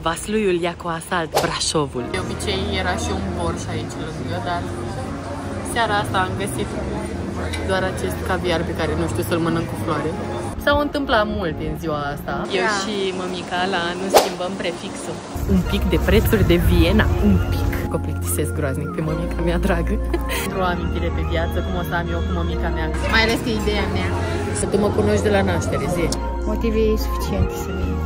Vasluiul ia cu asalt Brașovul. De obicei era și un borș aici lângă, dar seara asta am găsit doar acest caviar pe care nu știu să-l mănânc cu floare. S-au întâmplat multe în ziua asta. Eu și mămica la anul schimbăm prefixul. Un pic de prețuri de Viena, un pic. Că o plictisesc groaznic pe mămica mea dragă. O amintire pe viață, cum o să am eu cu mămica mea. Mai ales că ideea mea să tu mă cunoști de la naștere, zi. Motive suficiente să vin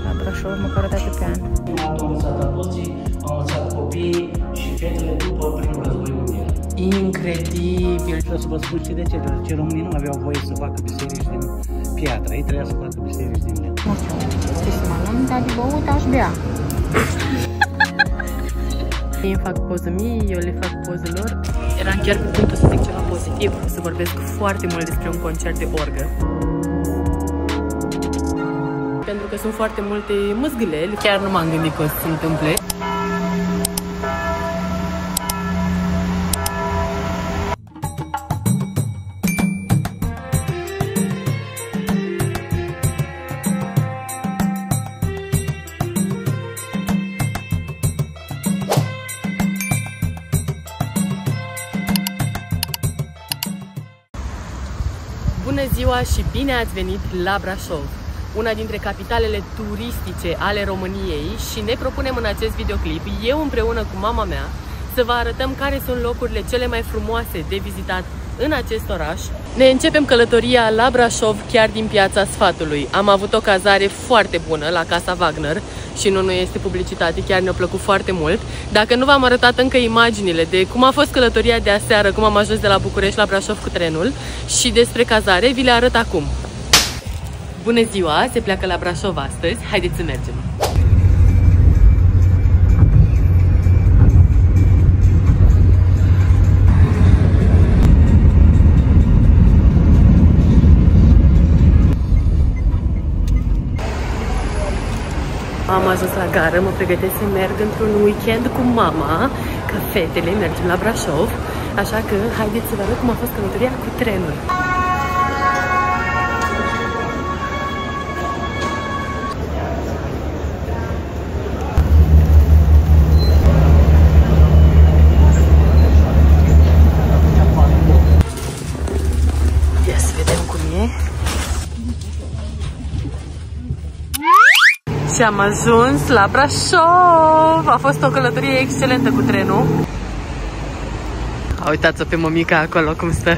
la Brașov măcar o dată pe an. Am învățat adulții, am învățat copiii și fetele după primul război mondial. Incredibil! Vreau să vă spun și de ce, deoarece românii nu aveau voie să facă biserici din piatră, ei trebuia să facă biserici din lemn. Nu știu, ce să mănânc, dar de băut aș bea. Ei îmi fac poză mie, eu le fac poză lor. Eram chiar pe punctul să zic ceva pozitiv, să vorbesc foarte mult despre un concert de orgă. Pentru că sunt foarte multe măzgăleli, chiar nu m-am gândit că o să se întâmple. Bună ziua și bine ați venit la Brașov, una dintre capitalele turistice ale României, și ne propunem în acest videoclip, eu împreună cu mama mea, să vă arătăm care sunt locurile cele mai frumoase de vizitat în acest oraș. Ne începem călătoria la Brașov chiar din Piața Sfatului. Am avut o cazare foarte bună la Casa Wagner și nu este publicitate, chiar ne-a plăcut foarte mult. Dacă nu v-am arătat încă imaginile de cum a fost călătoria de aseară, cum am ajuns de la București la Brașov cu trenul și despre cazare, vi le arăt acum. Bună ziua! Se pleacă la Brașov astăzi. Haideți să mergem! Am ajuns la gară, mă pregătesc să merg într-un weekend cu mama, că fetele mergem la Brașov, așa că haideți să vă arăt cum a fost călătoria cu trenul. Ia să vedem cum e. Și am ajuns la Brașov! A fost o călătorie excelentă cu trenul. Uitați-o pe mămica acolo cum stă,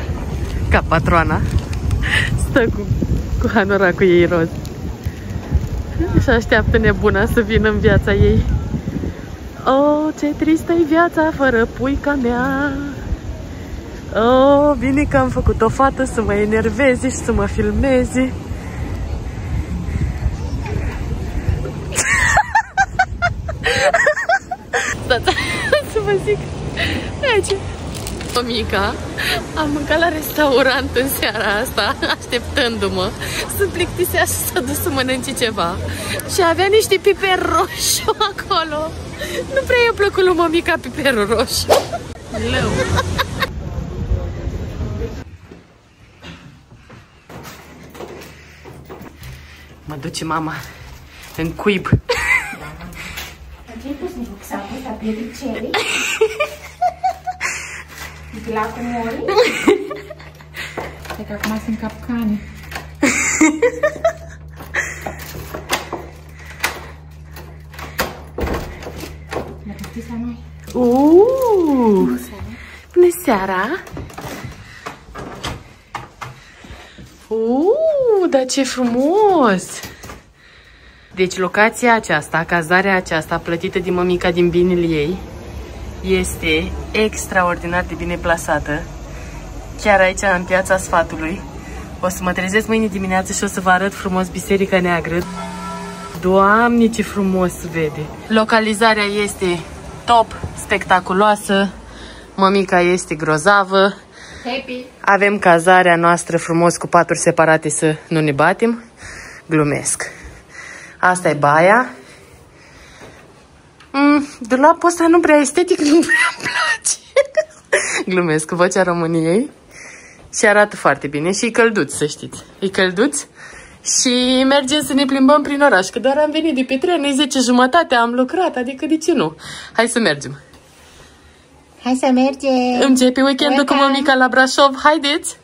ca patroana. Stă cu hanoracul ei roz. Și așteaptă nebuna să vină în viața ei. Oh, ce tristă-i viața fără puica mea. Oh, bine că am făcut o fată să mă enerveze și să mă filmeze. Să vă zic aici. Mămica a mâncat la restaurant în seara asta, așteptându-mă să plictisească și să duc să mănânce ceva. Și avea niște piper roșu acolo. Nu prea i-a plăcut lui mămica piperul roșu. Lău. Mă duce mama în cuib. Ce-ai pus nici s-a pus la pietricelii? La cu mori? Cred că acum sunt capcane. Ne poftiți la noi. Bună seara! Dar ce frumos! Deci locația aceasta, cazarea aceasta, plătită de mămica din binele ei, este extraordinar de bine plasată. Chiar aici, în Piața Sfatului. O să mă trezesc mâine dimineață și o să vă arăt frumos Biserica Neagră. Doamne, ce frumos se vede! Localizarea este top, spectaculoasă. Mămica este grozavă. Happy! Avem cazarea noastră frumos cu paturi separate să nu ne batem. Glumesc. Asta e baia. Dulapul ăsta nu prea estetic, nu prea îmi place. Glumesc, vocea României. Și arată foarte bine și e călduț, să știți. E călduț și mergem să ne plimbăm prin oraș, că doar am venit de pe tren, e 10:30, am lucrat, adică de ce nu? Hai să mergem. Hai să mergem. Începe weekendul cu mămica la Brașov, haideți!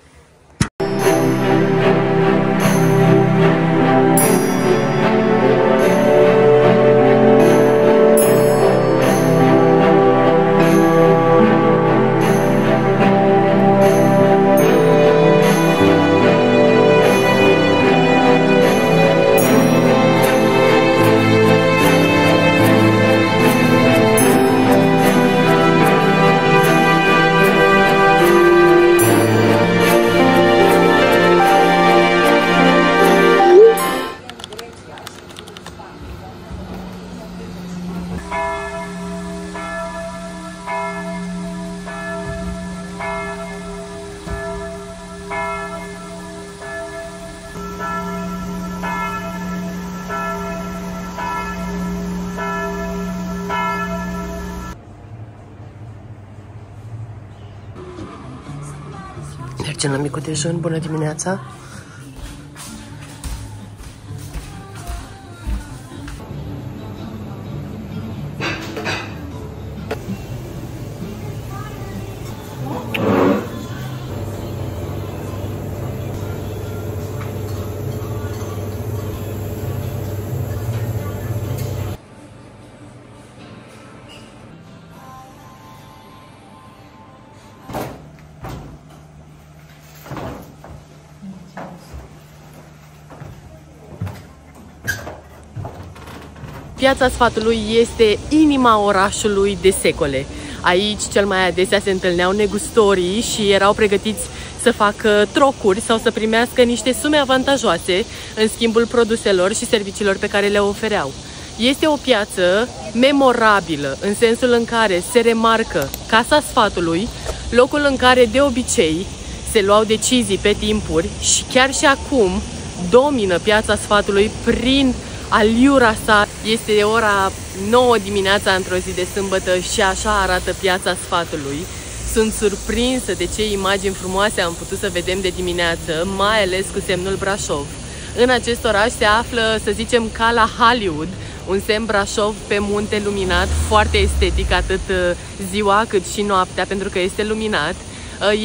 Mergem la micul dejun, bună dimineața! Piața Sfatului este inima orașului de secole. Aici cel mai adesea se întâlneau negustorii și erau pregătiți să facă trocuri sau să primească niște sume avantajoase în schimbul produselor și serviciilor pe care le ofereau. Este o piață memorabilă în sensul în care se remarcă Casa Sfatului, locul în care de obicei se luau decizii pe timpuri și chiar și acum domină Piața Sfatului prin aliura sa. Este ora 9 dimineața într-o zi de sâmbătă și așa arată Piața Sfatului. Sunt surprinsă de ce imagini frumoase am putut să vedem de dimineață, mai ales cu semnul Brașov. În acest oraș se află, să zicem, ca la Hollywood, un semn Brașov pe munte luminat, foarte estetic, atât ziua cât și noaptea, pentru că este luminat.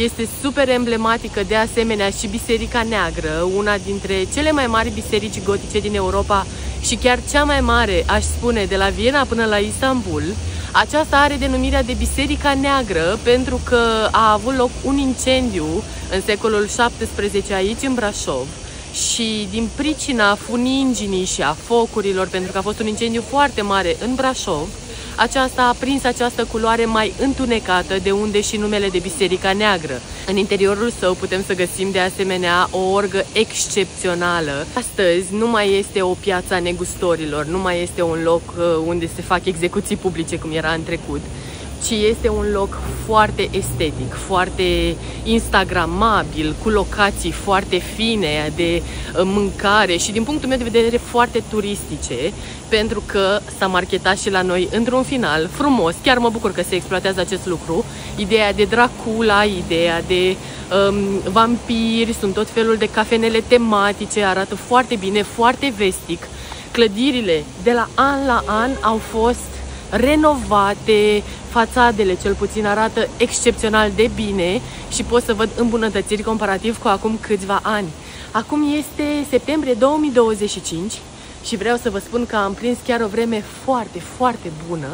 Este super emblematică de asemenea și Biserica Neagră, una dintre cele mai mari biserici gotice din Europa și chiar cea mai mare, aș spune, de la Viena până la Istanbul. Aceasta are denumirea de Biserica Neagră pentru că a avut loc un incendiu în secolul XVII aici în Brașov și din pricina funinginii și a focurilor, pentru că a fost un incendiu foarte mare în Brașov, aceasta a prins această culoare mai întunecată, de unde și numele de Biserica Neagră. În interiorul său putem să găsim de asemenea o orgă excepțională. Astăzi nu mai este o piață a negustorilor, nu mai este un loc unde se fac execuții publice cum era în trecut, ci este un loc foarte estetic, foarte instagramabil, cu locații foarte fine de mâncare și din punctul meu de vedere foarte turistice, pentru că s-a marketat și la noi într-un final frumos. Chiar mă bucur că se exploatează acest lucru. Ideea de Dracula, ideea de vampiri, sunt tot felul de cafenele tematice, arată foarte bine, foarte vestic. Clădirile de la an la an au fost renovate, fațadele cel puțin arată excepțional de bine și pot să văd îmbunătățiri comparativ cu acum câțiva ani. Acum este septembrie 2025 și vreau să vă spun că am prins chiar o vreme foarte, foarte bună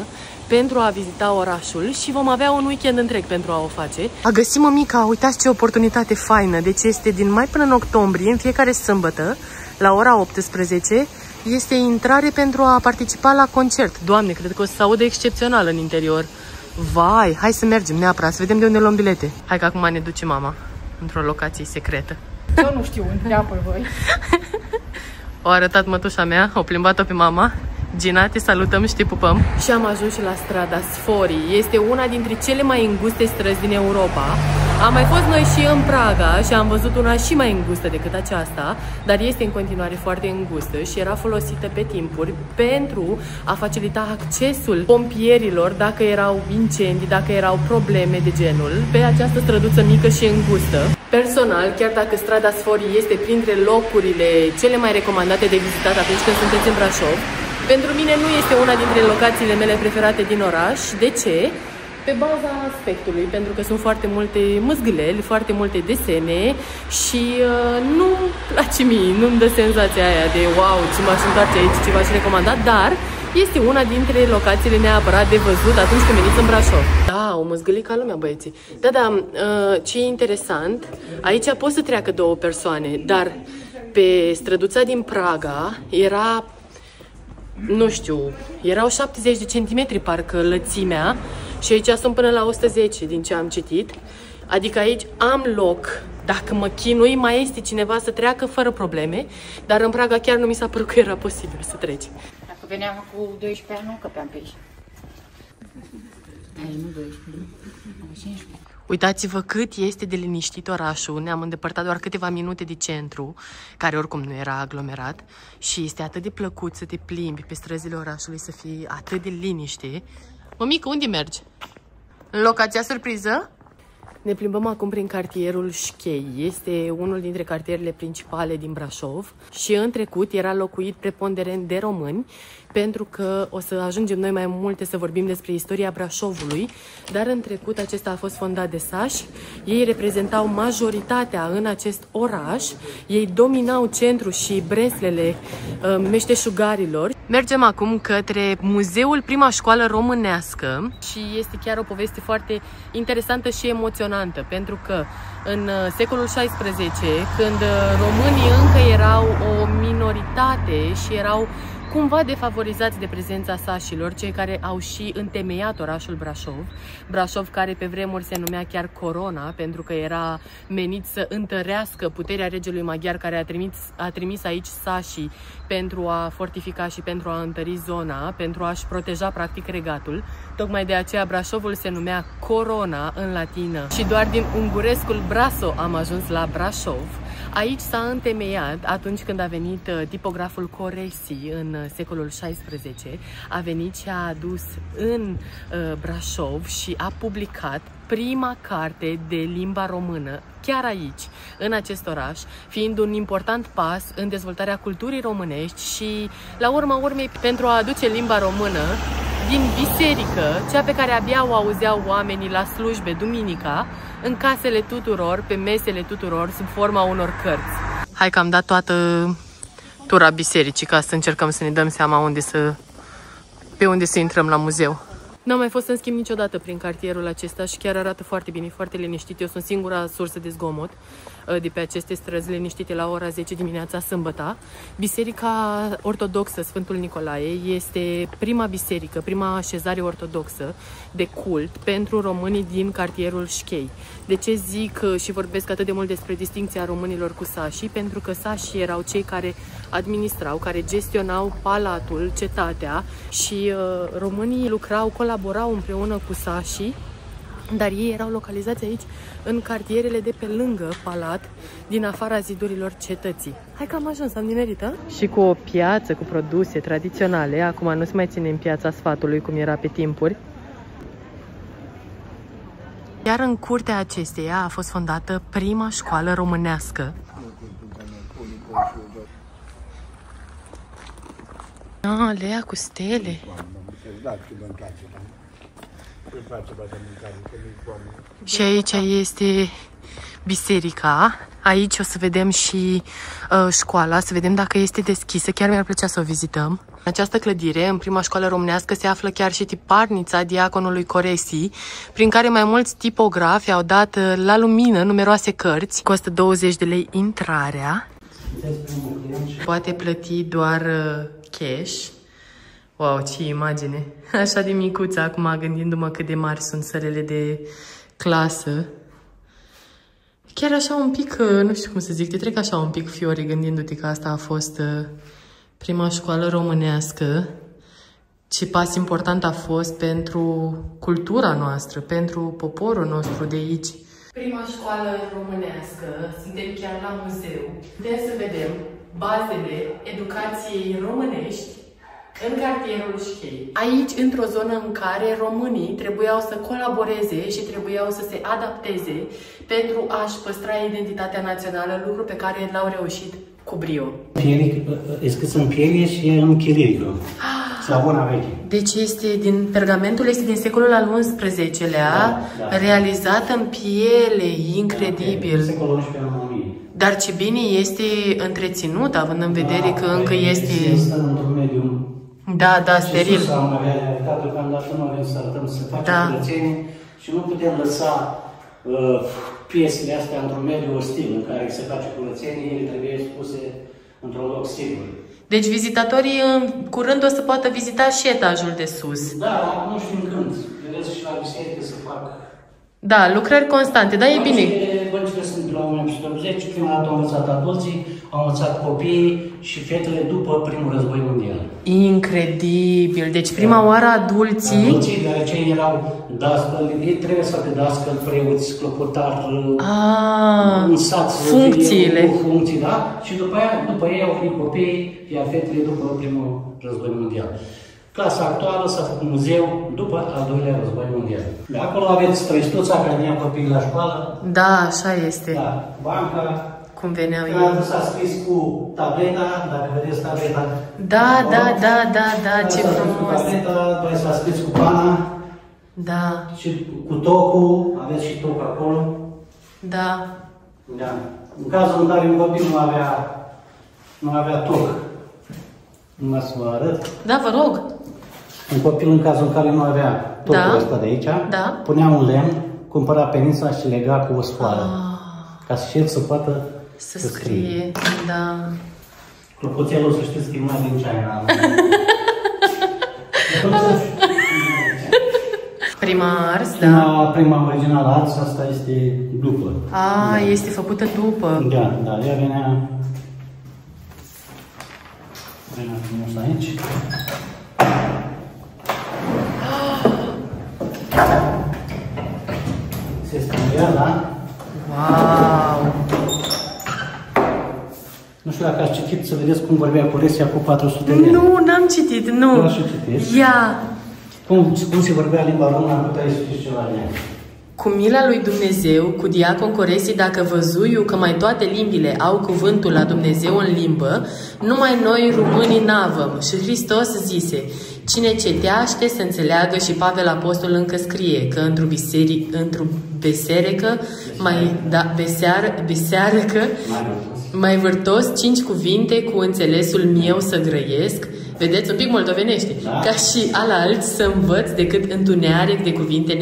pentru a vizita orașul și vom avea un weekend întreg pentru a o face. A găsit mămica, uitați ce oportunitate faină, deci este din mai până în octombrie, în fiecare sâmbătă, la ora 18, este intrare pentru a participa la concert. Doamne, cred că o să se audă excepțional în interior. Vai, hai să mergem neapărat, să vedem de unde luăm bilete. Hai că acum ne duce mama într-o locație secretă. Eu nu știu unde, apoi voi. O arătat mătușa mea, o plimbat-o pe mama. Gina, te salutăm și te pupăm. Și am ajuns și la strada Sforii. Este una dintre cele mai înguste străzi din Europa. Am mai fost noi și în Praga și am văzut una și mai îngustă decât aceasta, dar este în continuare foarte îngustă și era folosită pe timpuri pentru a facilita accesul pompierilor dacă erau incendii, dacă erau probleme de genul, pe această străduță mică și îngustă. Personal, chiar dacă strada Sforii este printre locurile cele mai recomandate de vizitat atunci când sunteți în Brașov, pentru mine nu este una dintre locațiile mele preferate din oraș. De ce? Pe baza aspectului, pentru că sunt foarte multe măzgăleli, foarte multe desene și nu-mi place mie, nu-mi dă senzația aia de wow, ce m-aș întoarce aici, ce v-aș recomanda, dar este una dintre locațiile neapărat de văzut atunci când veniți în Brașov. Da, o măzgălit ca lumea, băieții. Da, ce e interesant, aici pot să treacă două persoane, dar pe străduța din Praga era, nu știu, erau 70 de centimetri parcă lățimea și aici sunt până la 110 din ce am citit. Adică aici am loc, dacă mă chinui, mai este cineva să treacă fără probleme, dar în Praga chiar nu mi s-a părut că era posibil să treci. Dacă veneam cu 12 ani, nu căpeam pe aici. Nu 12, 15. Uitați-vă cât este de liniștit orașul, ne-am îndepărtat doar câteva minute de centru, care oricum nu era aglomerat, și este atât de plăcut să te plimbi pe străzile orașului, să fie atât de liniște. Mămică, unde mergi? În locația surpriză? Ne plimbăm acum prin cartierul Șchei. Este unul dintre cartierele principale din Brașov și în trecut era locuit preponderent de români, pentru că o să ajungem noi mai multe să vorbim despre istoria Brașovului, dar în trecut acesta a fost fondat de sași. Ei reprezentau majoritatea în acest oraș, ei dominau centrul și breslele meșteșugarilor. Mergem acum către muzeul Prima Școală Românească și este chiar o poveste foarte interesantă și emoționantă, pentru că în secolul XVI, când românii încă erau o minoritate și erau cumva defavorizați de prezența sașilor, cei care au și întemeiat orașul Brașov. Brașov care pe vremuri se numea chiar Corona, pentru că era menit să întărească puterea regelui maghiar care a trimis aici sașii pentru a fortifica și pentru a întări zona, pentru a-și proteja practic regatul. Tocmai de aceea Brașovul se numea Corona în latină și doar din ungurescul Braso am ajuns la Brașov. Aici s-a întemeiat atunci când a venit tipograful Coresi în secolul XVI, a venit și a adus în Brașov și a publicat prima carte de limba română, chiar aici, în acest oraș, fiind un important pas în dezvoltarea culturii românești și, la urma urmei, pentru a aduce limba română din biserică, cea pe care abia o auzeau oamenii la slujbe duminica, în casele tuturor, pe mesele tuturor, sub forma unor cărți. Hai că am dat toată tura bisericii ca să încercăm să ne dăm seama pe unde să intrăm la muzeu. N-am mai fost în schimb niciodată prin cartierul acesta și chiar arată foarte bine, foarte liniștit. Eu sunt singura sursă de zgomot de pe aceste străzi liniștite la ora 10 dimineața sâmbătă. Biserica ortodoxă Sfântul Nicolae este prima biserică, prima așezare ortodoxă de cult pentru românii din cartierul Șchei. De ce zic și vorbesc atât de mult despre distincția românilor cu sașii? Pentru că sașii erau cei care administrau, care gestionau palatul, cetatea și românii lucrau, colaborau împreună cu sașii, dar ei erau localizați aici în cartierele de pe lângă palat, din afara zidurilor cetății. Hai că am ajuns, am nimerit, a? Și cu o piață cu produse tradiționale, acum nu se mai ține în Piața Sfatului cum era pe timpuri. Iar în curtea acesteia a fost fondată prima școală românească. Alea cu stele. Și aici este biserica. Aici o să vedem și școala, să vedem dacă este deschisă. Chiar mi-ar plăcea să o vizităm. În această clădire, în prima școală românească, se află chiar și tiparnița diaconului Coresi, prin care mai mulți tipografi au dat la lumină numeroase cărți. Costă 20 de lei intrarea. Poate plăti doar cash. Wow, ce imagine! Așa de micuță acum, gândindu-mă cât de mari sunt sălile de clasă. Chiar așa un pic, nu știu cum să zic, te trec așa un pic fiori gândindu-te că asta a fost prima școală românească. Ce pas important a fost pentru cultura noastră, pentru poporul nostru de aici. Prima școală românească, suntem chiar la muzeu. Putem să vedem bazele educației românești în cartierul Șchei. Aici, într-o zonă în care românii trebuiau să colaboreze și trebuiau să se adapteze pentru a-și păstra identitatea națională, lucru pe care l-au reușit cu brio. E scris în pielie și e în chirilică. Slavona veche. Deci pergamentul este din secolul al XI-lea, da. Realizat în piele, incredibil. Secolul XI în 1000. Dar ce bine este întreținut, având în vedere că încă este... Există într-un mediu... Da, steril. Și am avea realitatea, deocamdată nu avem să arătăm să facem curățenie și nu putem lăsa piesele astea într-un mediu ostil în care se face curățenie, ele trebuie spuse într-un loc sigur. Deci vizitatorii în curând o să poată vizita și etajul de sus. Da, nu știu când. Vedeți și la biserică să fac. Da, lucrări constante, dar e bine. Băncile sunt de la 1980, prima dată au învățat adulții, au învățat copiii și fetele după primul război mondial. Incredibil! Deci prima oară adulții... Adulții, deoarece ei erau dascăli, ei trebuie să facă dascăli, preoți, clopotari, în sat, funcțiile. Funcții, da? Și după ei au venit copiii, iar fetele după primul război mondial. Clasa actuală s-a făcut muzeu după al doilea război mondial. De acolo aveți trăistuța care ne ia copiii la școală. Da, așa este. Da, banca. Cum veneau ei. Când s-a scris cu tableta, dacă vedeți tableta. Da, ce frumos. Tableta, după s-a scris cu pana. Da. Și cu tocul, aveți și toc acolo. Da. Da. În cazul în care un copil nu avea toc, numai să vă arăt. Da, vă rog. Un copil în cazul în care nu avea tocul ăsta de aici, punea un lemn, cumpăra penița și lega cu o sfoară. Ca și el să poată să scrie. Da. Clopoțelul, să știți că e mai din China. Prima ars, da. Prima originală ars, asta este după. Este făcută după. Da, ea venea frumos aici. Se scria, da? Wow! Nu știu dacă ați citit să vedeți cum vorbea Curesia cu 400 de lei. Nu, n-am citit, nu. Nu ați citit? Ia! Cum se vorbea limba română, am putea să știți ceva de ea. Cu mila lui Dumnezeu, cu diacon Coresi, dacă văzuiu că mai toate limbile au cuvântul la Dumnezeu în limbă, numai noi românii n-avem. Și Hristos zise, cine ceteaște să înțeleagă, și Pavel Apostol încă scrie că într-o beserecă, mai vârtos 5 cuvinte cu înțelesul meu să grăiesc. Vedeți, un pic moldovenește. Da. Ca și alalți să învăț decât întuneric de cuvinte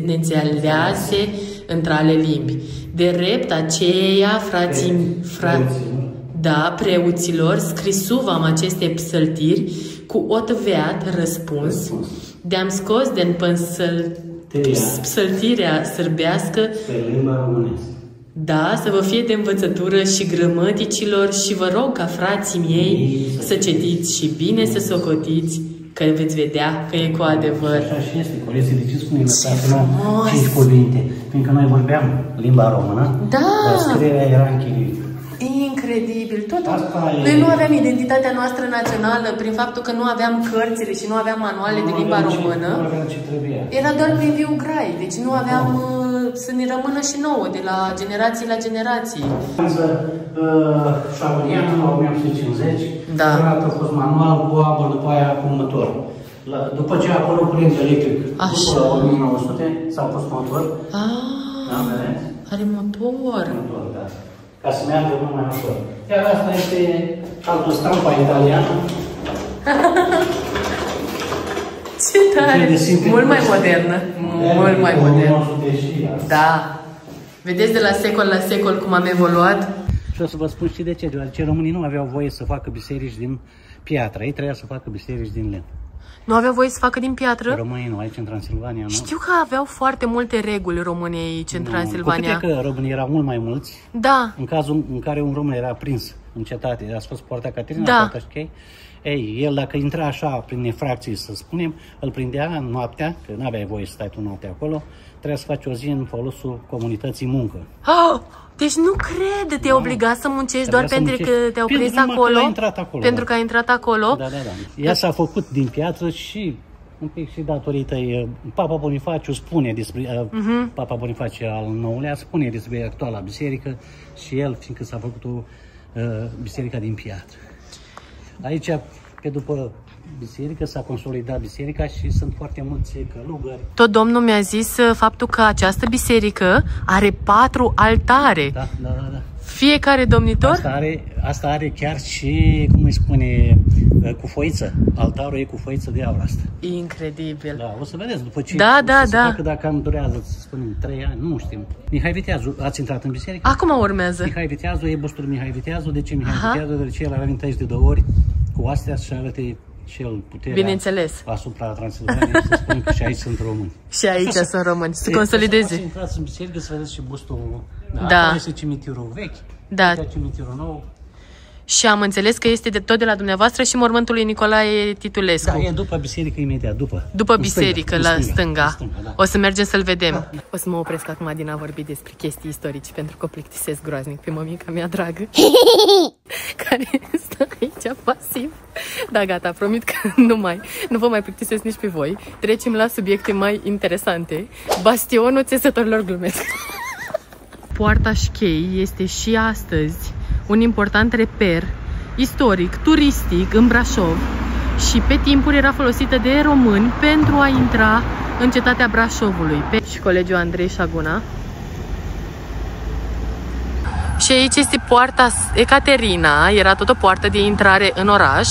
neînțelease între ale limbi. De rept aceea, preoților, scrisuvam aceste psăltiri cu otăveat răspuns, de-am scos din psăltirea sârbească pe limba românească. Da, să vă fie de învățătură și grămăticilor și vă rog ca frații miei să citiți și bine să socotiți, că veți vedea că e cu adevăr. Așa și este, Coresie, de ce spune lăsați-mă 5 cuvinte? Fiindcă noi vorbeam limba română, dar scrierea era în chirilică. Incredibil! Noi nu aveam identitatea noastră națională prin faptul că nu aveam cărțile și nu aveam manuale de limba română. Nu aveam ce trebuia. Era doar pe viu grai, deci nu aveam să ne rămână și nouă, de la generații la generații. Șabăniană, la 1850, a fost manual cu apă, după aia cu motor. După ce a apărut curent electric, după 1900, s-a pus motor. Are motor. Motor, da. Ca să meargă mult mai ușor. Iar asta este autostampa italiană. Ce tare! Mult mai modernă. Mult mai modernă. Da. Vedeți de la secol la secol cum am evoluat? Și o să vă spun și de ce. Deoarece românii nu aveau voie să facă biserici din piatră. Ei trebuia să facă biserici din lemn. Nu aveau voie să facă din piatră? Românii nu, aici în Transilvania nu. Știu că aveau foarte multe reguli românii aici în Transilvania. Cu câte că românii erau mult mai mulți, da. În cazul în care un român era prins în cetate, a fost poarta Caterina, poarta Șchei, Ei, el dacă intra așa prin infracții, să spunem, îl prindea noaptea, că nu aveai voie să stai tu noaptea acolo, trebuia să faci o zi în folosul comunității muncă. Oh, deci nu cred, te-ai obligat să muncești doar pentru că te-au prins acolo? Pentru că ai intrat acolo? Da. Ea s-a făcut din piatră și un pic și datorită Papa Bonifaciu spune despre Papa Bonifaciu al IX-lea spune despre actuala biserică și el, fiindcă s-a făcut o biserică din piatră. Aici, pe după biserică, s-a consolidat biserica și sunt foarte mulți călugări. Tot domnul mi-a zis faptul că această biserică are 4 altare. Da. Fiecare domnitor? Asta are chiar și, cum îi spune, cu foiță. Altarul e cu foiță de aur asta. Incredibil. Da, o să vedeți după ce. Da. Că dacă îmi durează, să spunem, 3 ani, nu știm. Mihai Viteazu, ați intrat în biserică? Acum urmează. Mihai Viteazu, e bustul Mihai Viteazu. De ce Mihai Viteazu? Deoarece el a venit aici de 2 ori cu astea și arăte și el puterea. Bineînțeles. Asupra Transilvaniei, să spunem că și aici sunt români. Și aici sunt români, să consolideze. Să intrați în biserică să vedeți și bustul. Da. Acolo este cimitirul vechi. Da. Cimitirul nou. Și am înțeles că este tot de la dumneavoastră și mormântul lui Nicolae Titulescu. Da, e după biserică, imediat după. După biserică, la stânga. Da. O să mergem să-l vedem. O să mă opresc acum din a vorbi despre chestii istorice, pentru că o plictisesc groaznic pe mămica mea dragă, care stă aici pasiv. Da, gata, promit că nu vă mai plictisesc nici pe voi. Trecem la subiecte mai interesante. Bastionul țesătorilor, glumesc. Poarta Șchei este și astăzi un important reper istoric, turistic în Brașov și pe timpuri era folosită de români pentru a intra în cetatea Brașovului. Și colegiul Andrei Șaguna. Și aici este poarta Ecaterina, era tot o poartă de intrare în oraș.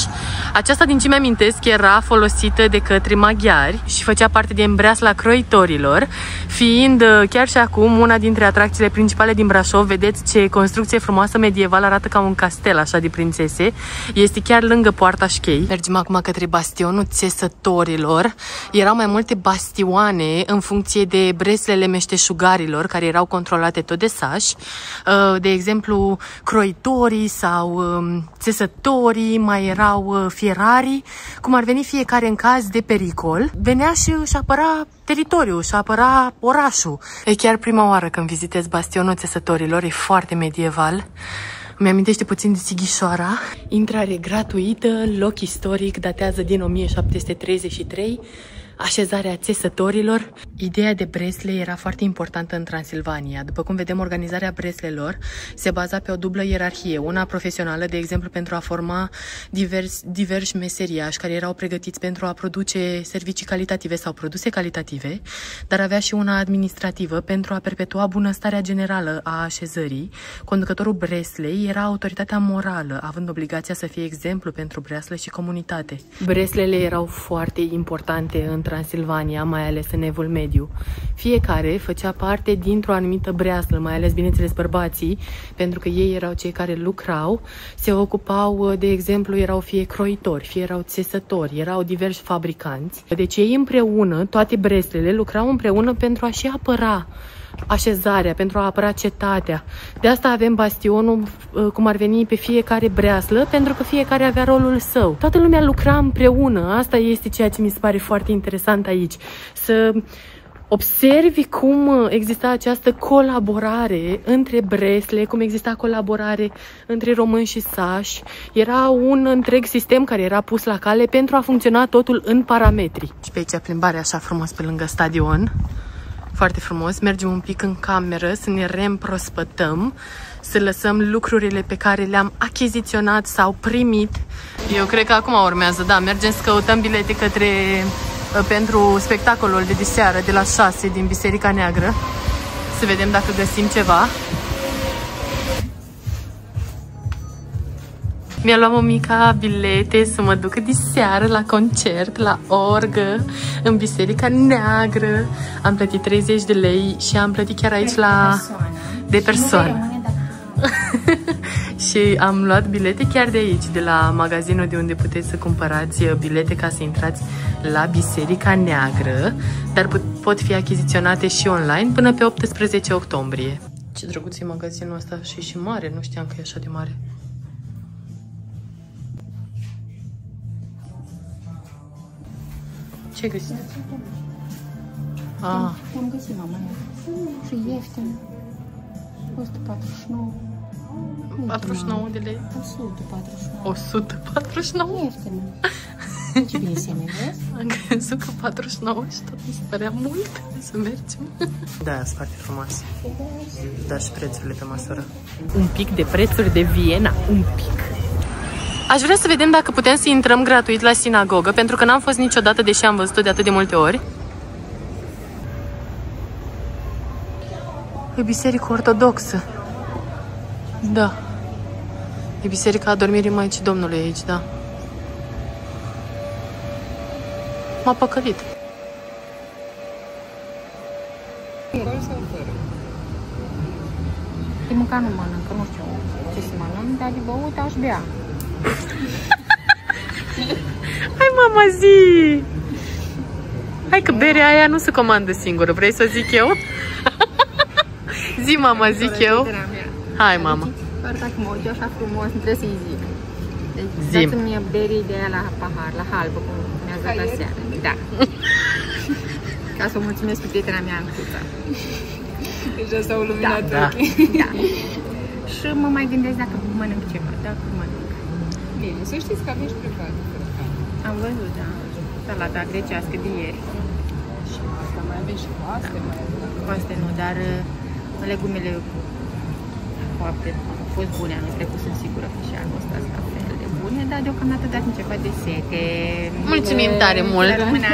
Aceasta, din ce mi-amintesc, era folosită de către maghiari și făcea parte din breasla croitorilor, fiind chiar și acum una dintre atracțiile principale din Brașov. Vedeți ce construcție frumoasă medievală, arată ca un castel așa de prințese. Este chiar lângă poarta Șchei. Mergem acum către bastionul țesătorilor. Erau mai multe bastioane în funcție de breslele meșteșugarilor, care erau controlate tot de sași. De exemplu, croitorii sau țesătorii, mai erau fierarii, cum ar veni fiecare în caz de pericol, venea și își apăra teritoriul, își apăra orașul. E chiar prima oară când vizitez bastionul țesătorilor, e foarte medieval. Mi-amintește puțin de Sighișoara. Intrare gratuită, loc istoric, datează din 1733. Așezarea țesătorilor. Ideea de bresle era foarte importantă în Transilvania. După cum vedem, organizarea breslelor se baza pe o dublă ierarhie. Una profesională, de exemplu, pentru a forma diversi meseriași care erau pregătiți pentru a produce servicii calitative sau produse calitative, dar avea și una administrativă pentru a perpetua bunăstarea generală a așezării. Conducătorul breslei era autoritatea morală, având obligația să fie exemplu pentru breaslă și comunitate. Breslele erau foarte importante în Transilvania, mai ales în Evul Mediu. Fiecare făcea parte dintr-o anumită breaslă, mai ales, bineînțeles, bărbații, pentru că ei erau cei care lucrau, se ocupau, de exemplu, erau fie croitori, fie erau țesători, erau diversi fabricanți. Deci ei împreună, toate breslele, lucrau împreună pentru a-și apăra așezarea, pentru a apăra cetatea. De asta avem bastionul, cum ar veni, pe fiecare breaslă, pentru că fiecare avea rolul său. Toată lumea lucra împreună. Asta este ceea ce mi se pare foarte interesant aici. Să observi cum exista această colaborare între bresle, cum exista colaborare între români și sași. Era un întreg sistem care era pus la cale pentru a funcționa totul în parametri. Și pe aici plimbare așa frumos pe lângă stadion. Foarte frumos. Mergem un pic în cameră să ne reîmprospătăm, să lăsăm lucrurile pe care le-am achiziționat sau primit. Eu cred că acum urmează, da, mergem să căutăm bilete pentru spectacolul de diseară de la 6 din Biserica Neagră. Să vedem dacă găsim ceva. Mi-a luat mămica bilete să mă duc diseară la concert, la orgă, în Biserica Neagră. Am plătit 30 de lei și am plătit chiar aici de persoană. Și am luat bilete chiar de aici, de la magazinul de unde puteți să cumpărați bilete ca să intrați la Biserica Neagră, dar pot fi achiziționate și online până pe 18 octombrie. Ce drăguț e magazinul ăsta și mare, nu știam că e așa de mare. Ce găsiți? Am găsit, mama mea. Și ieftin. 149. 49 de lei. 149. 149? Ieftin. Ce bine se vezi? Am crezut că 49 și tot mi se părea mult să mergem. Da, sunt foarte frumoase. Da, și prețurile pe măsură. Un pic de prețuri de Viena, un pic. Aș vrea să vedem dacă putem să intrăm gratuit la sinagogă, pentru că n-am fost niciodată, deși am văzut-o de atât de multe ori. E biserică ortodoxă. Da. E biserica Adormirii Maicii Domnului aici, da. M-a păcălit. De mâncat nu mănâncă, nu știu ce să mănânc, dar de băut aș bea. Hai, mama, zi! Hai că berea aia nu se comandă singură, vrei să zic eu? Zi, mama, zic eu. Hai, mama. Doar dacă mă uit așa frumos, nu trebuie să-i zic. Deci, Zim. dați-mi mie berii de aia la pahar, la halbă, cum mi-a dat la seară. Da. Ca să o mulțumesc pe prietena mea, Ancuța. Deja s-au luminat Da. Da. Și mă mai gândesc dacă mănânc ceva, dacă mănânc. Bine, să știți că aveți plecat. Am văzut, da. Salata grecească de ieri. Și asta mai aveți și paste, mai aveți. Paste nu, dar legumele foarte au fost bune anul trecut, sunt sigură că și anul ăsta sunt la fel de bune, dar deocamdată dați ceva de sete. Mulțumim tare mult! Rămână.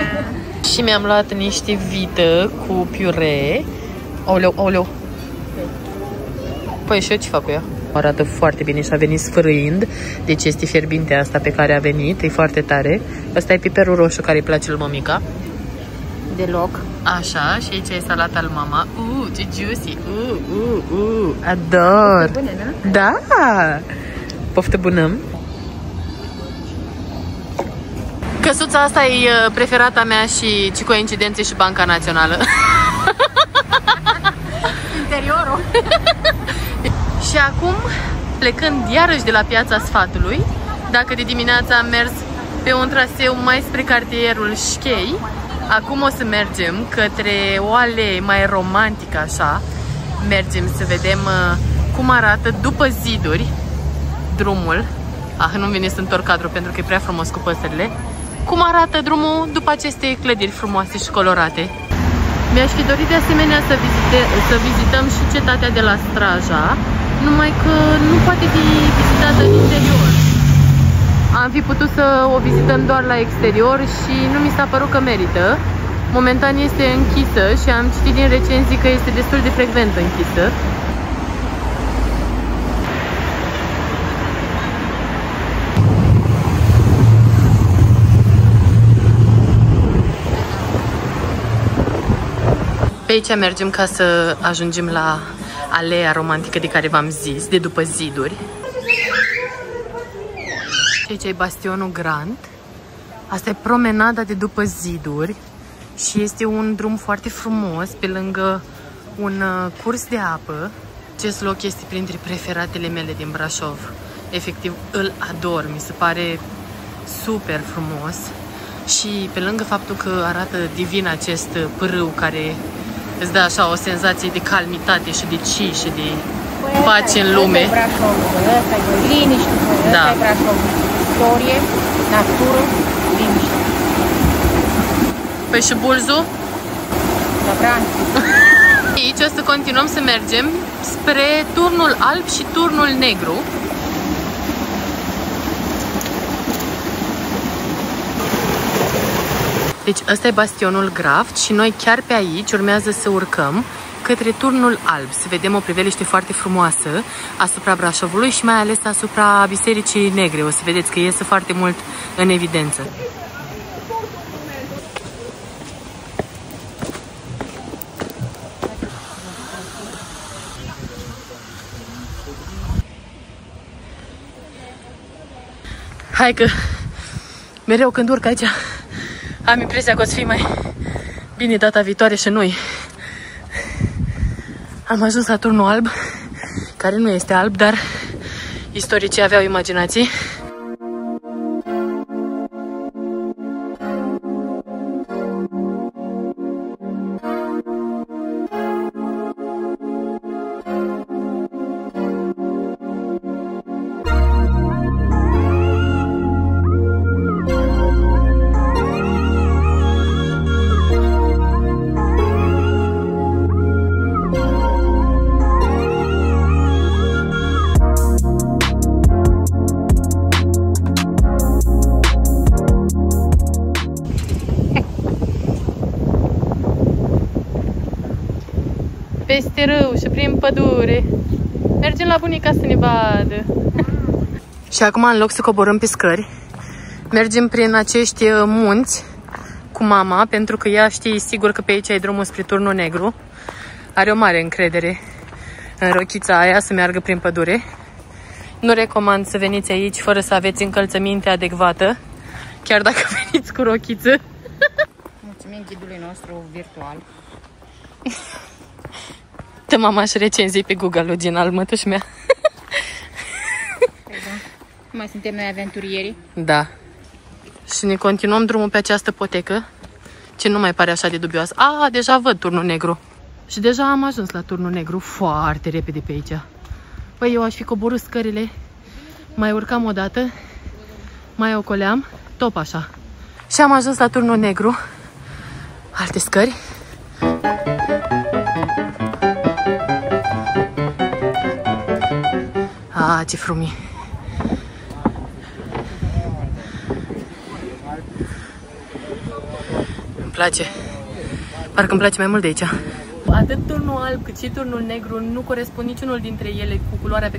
Și mi-am luat niște vită cu piure. Aoleu, aoleu. Păi și eu ce fac cu ea? Arată foarte bine și a venit sfârâind. Deci este fierbinte asta pe care a venit. E foarte tare. Asta e piperul roșu care îi place lui mămica. Deloc. Așa, și aici e salata al mama. Ce juicy. Ador. Bune, da? Da. Poftă bună. Căsuța asta e preferata mea și ci coincidențe și Banca Națională. Interiorul. Și acum, plecând iarăși de la Piața Sfatului, dacă de dimineața am mers pe un traseu mai spre cartierul Șchei, acum o să mergem către o alee mai romantică, așa. Mergem să vedem cum arată după ziduri drumul. Nu-mi vine să întorc cadrul pentru că e prea frumos cu păsările. Cum arată drumul după aceste clădiri frumoase și colorate. Mi-aș fi dorit de asemenea să vizităm și cetatea de la Straja, numai că nu poate fi vizitată în interior. Am fi putut să o vizităm doar la exterior și nu mi s-a părut că merită. Momentan este închisă și am citit din recenzii că este destul de frecvent închisă. Pe aici mergem ca să ajungem la aleea romantică de care v-am zis, de după ziduri. Aici e bastionul Grand. Asta e promenada de după ziduri și este un drum foarte frumos pe lângă un curs de apă. Acest loc este printre preferatele mele din Brașov. Efectiv, îl ador, mi se pare super frumos. Și pe lângă faptul că arată divin acest pârâu care îți dă așa o senzație de calmitate și de ci și de pace în lume. Ăsta e liniște, ăsta e Brașov. Istorie, natură, liniște. Păi și Bulzu? La Bran. Aici o să continuăm să mergem spre turnul alb și turnul negru. Deci ăsta e bastionul Graft și noi chiar pe aici urmează să urcăm către turnul alb, să vedem o priveliște foarte frumoasă asupra Brașovului și mai ales asupra Bisericii Negre. O să vedeți că iese foarte mult în evidență. Hai că mereu când urc aici am impresia că o să fie mai bine data viitoare și noi. Am ajuns la turnul alb, care nu este alb, dar istoricii aveau imaginații. peste râu și prin pădure. Mergem la bunica să ne vadă. Și acum, în loc să coborâm pe scări, mergem prin acești munți cu mama, pentru că ea știe sigur că pe aici e drumul spre Turnul Negru. Are o mare încredere în rochița aia să meargă prin pădure. Nu recomand să veniți aici fără să aveți încălțăminte adecvată, chiar dacă veniți cu rochiță. Mulțumim ghidului nostru virtual. Dă mama și recenzii pe Google original, mătuși mea. Mai suntem noi aventurieri. Da. Și ne continuăm drumul pe această potecă, ce nu mai pare așa de dubios. A, deja văd Turnul Negru. Și deja am ajuns la Turnul Negru foarte repede pe aici. Păi eu aș fi coborât scările, mai urcam o dată, mai ocoleam, top așa. Și am ajuns la Turnul Negru. Alte scări. A, ce frumii! Îmi place. Parcă îmi place mai mult de aici. Atât Turnul Alb cât și Turnul Negru nu corespund niciunul dintre ele cu culoarea pe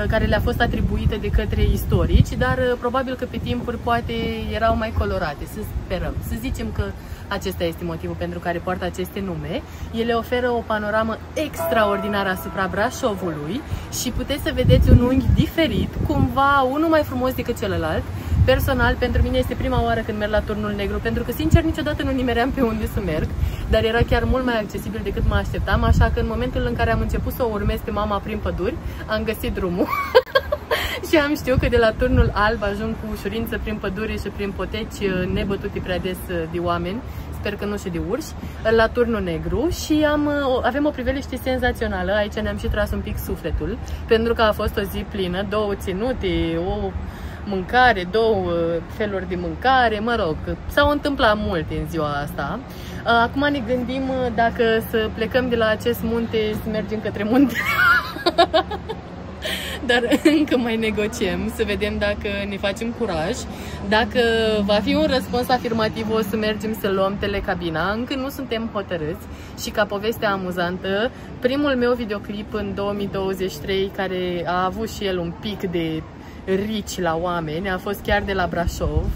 care le-a fost atribuită de către istorici, dar probabil că pe timpuri poate erau mai colorate, să sperăm. Să zicem că acesta este motivul pentru care poartă aceste nume. Ele oferă o panoramă extraordinară asupra Brașovului și puteți să vedeți un unghi diferit, cumva unul mai frumos decât celălalt. Personal, pentru mine este prima oară când merg la Turnul Negru, pentru că, sincer, niciodată nu nimeream pe unde să merg, dar era chiar mult mai accesibil decât mă așteptam, așa că în momentul în care am început să o urmez pe mama prin păduri, am găsit drumul. Și am știut că de la Turnul Alb ajung cu ușurință prin pădure și prin poteci nebătute prea des de oameni, sper că nu și de urși, la Turnul Negru și avem o priveliște senzațională. Aici ne-am și tras un pic sufletul, pentru că a fost o zi plină, două ținute, o mâncare, două feluri de mâncare, mă rog, s-au întâmplat multe în ziua asta. Acum ne gândim dacă să plecăm de la acest munte, să mergem către munte. Dar încă mai negociem, să vedem dacă ne facem curaj. Dacă va fi un răspuns afirmativ, o să mergem să luăm telecabina. Încă nu suntem hotărâți. Și ca poveste amuzantă, primul meu videoclip în 2023, care a avut și el un pic de rici la oameni, a fost chiar de la Brașov.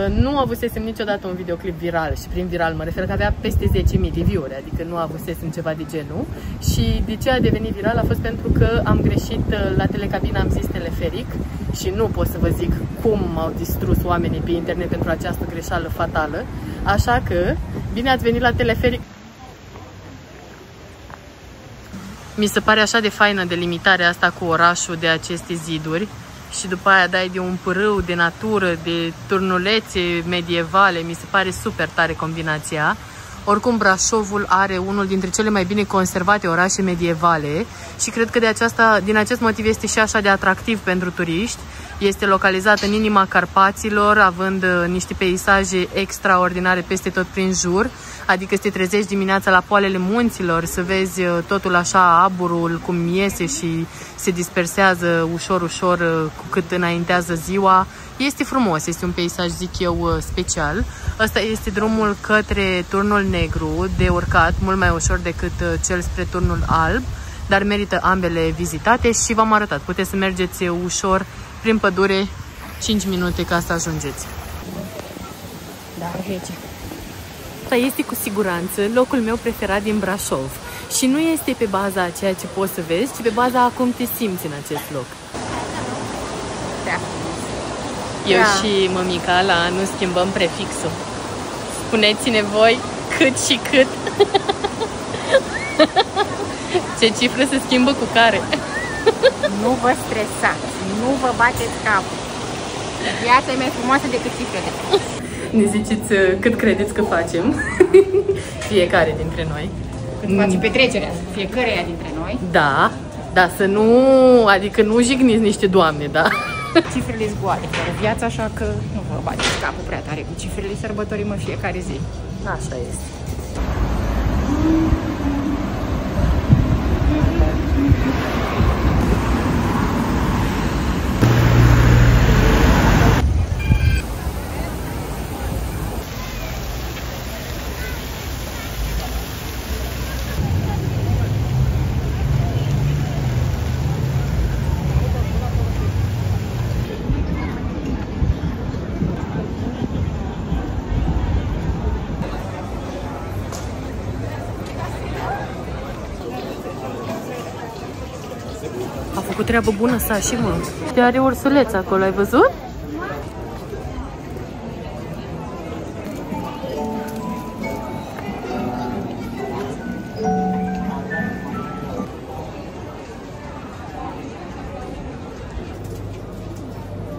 Nu avusesem niciodată un videoclip viral și prin viral mă refer că avea peste 10.000 de view-uri, adică nu avusesem ceva de genul. Și de ce a devenit viral a fost pentru că am greșit la telecabina, am zis teleferic și nu pot să vă zic cum m-au distrus oamenii pe internet pentru această greșeală fatală. Așa că, bine ați venit la teleferic! Mi se pare așa de faină delimitarea asta cu orașul de aceste ziduri. Și după aia dai de un pârâu de natură, de turnulețe medievale. Mi se pare super tare combinația. Oricum, Brașovul are unul dintre cele mai bine conservate orașe medievale și cred că din acest motiv este și așa de atractiv pentru turiști. Este localizat în inima Carpaților, având niște peisaje extraordinare peste tot prin jur, adică să te trezești dimineața la poalele munților, să vezi totul așa, aburul cum iese și se dispersează ușor, ușor cu cât înaintează ziua. Este frumos, este un peisaj, zic eu, special. Ăsta este drumul către Turnul Negru, de urcat, mult mai ușor decât cel spre Turnul Alb, dar merită ambele vizitate și v-am arătat. Puteți să mergeți ușor prin pădure, 5 minute ca să ajungeți. Da, rece. Asta este cu siguranță locul meu preferat din Brașov. Și nu este pe baza a ceea ce poți să vezi, ci pe baza a cum te simți în acest loc. Da. Eu și mămica Ala nu schimbăm prefixul. Spuneți-ne voi cât și cât. Ce cifră se schimbă cu care. Nu vă stresați, nu vă bateți capul. Viața e mai frumoasă decât cifrele. Ne ziceți cât credeți că facem fiecare dintre noi. Cât face petrecerea fiecăreia dintre noi. Da, dar să nu, adică nu jigniți niște doamne, da? Cifrele zgoale fără viață, așa că nu vă bateți capul prea tare cu cifrele, sărbătorim în fiecare zi. Așa este. făcut treabă bună Sashi, mă. Te are ursuleț acolo, ai văzut?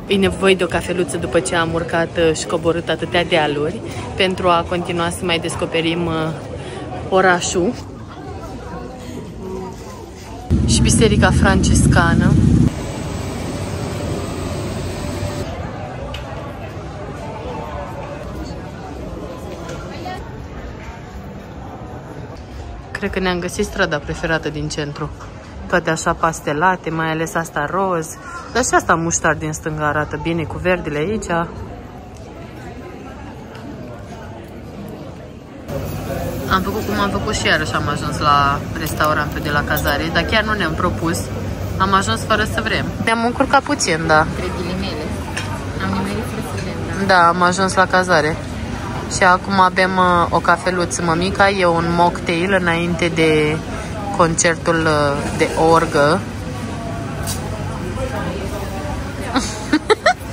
E nevoie de o cafeluță după ce am urcat și coborât atâtea dealuri pentru a continua să mai descoperim orașul și biserica franciscană. Cred că ne-am găsit strada preferată din centru. Toate așa pastelate, mai ales asta roz. Dar și asta muștar din stânga arată bine cu verdele aici. Am făcut cum am făcut și iarăși am ajuns la restaurantul de la Cazare, dar chiar nu ne-am propus. Am ajuns fără să vrem. Ne-am încurcat puțin, da. Credile mele. Am nimerit fără să vrem, da. Da, am ajuns la Cazare. Și acum avem o cafeluță mămica, e un mocktail înainte de concertul de orgă.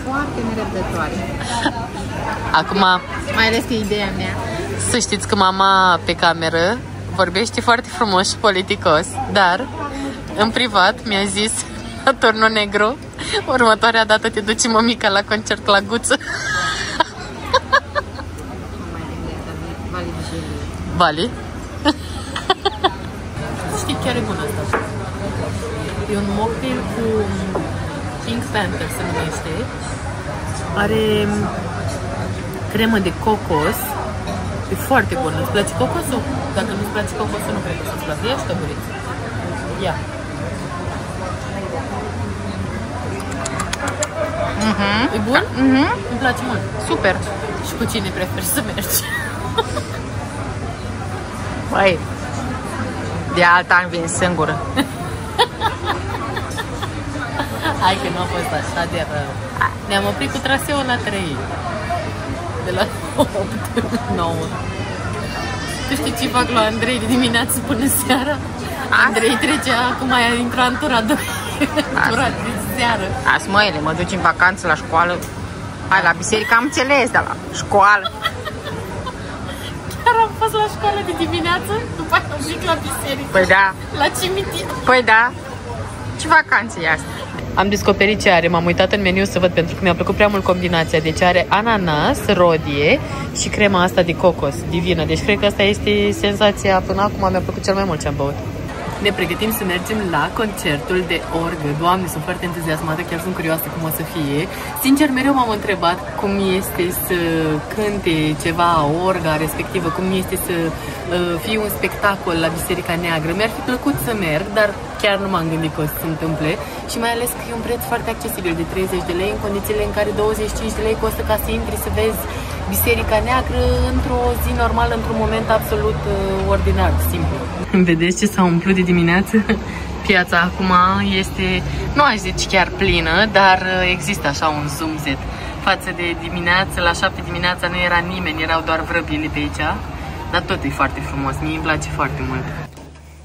Foarte nerăbdătoare. Acum, mai ales că ideea mea. să știți că mama pe cameră vorbește foarte frumos și politicos, dar în privat mi-a zis la Turnul Negru, următoarea dată te duci mămica la concert la Guță. Vali? Știi, chiar e bun asta. E un mocktail cu Pink Panther se numește. Are cremă de cocos. E foarte bun. Îți place cocosul? Dacă nu-ți place cocosul, nu cred că să-ți place. Ia și tăburiți. Ia. E bun? Îmi place mult. Super. Și cu cine preferi să mergi? Băi, de alt an vin singură. Hai că nu a fost așa de rău. Ne-am oprit cu traseul la 3. De la 8, 9. Tu știi ce fac la Andrei de dimineață până seara? Andrei trecea acum aia intră în tura 2. Tura de seară. Azi, măile, mă duci în vacanță la școală. Hai, la biserică am înțeles, dar la școală. Chiar am fost la școală de dimineață, după aia am zic la biserică. Păi da. La cimitir. Păi da. Ce vacanță e asta? Am descoperit ce are, m-am uitat în meniu să văd pentru că mi-a plăcut prea mult combinația. Deci are ananas, rodie și crema asta de cocos, divină. Deci cred că asta este senzația până acum, mi-a plăcut cel mai mult ce am băut. Ne pregătim să mergem la concertul de orgă. Doamne, sunt foarte entuziasmată, chiar sunt curioasă cum o să fie. Sincer, mereu m-am întrebat cum este să cânte ceva orga respectivă, cum este să fie un spectacol la Biserica Neagră. Mi-ar fi plăcut să merg, dar chiar nu m-am gândit că o să se întâmple. Și mai ales că e un preț foarte accesibil de 30 de lei, în condițiile în care 25 de lei costă ca să intri să vezi Biserica Neagră într-o zi normală, într-un moment absolut ordinar, simplu. Vedeți ce s-a umplut de dimineață? Piața acum este, nu aș zice chiar plină, dar există așa un zumzet. Față de dimineață, la 7 dimineața nu era nimeni, erau doar vrăbile pe aici. Dar tot e foarte frumos, mie îmi place foarte mult.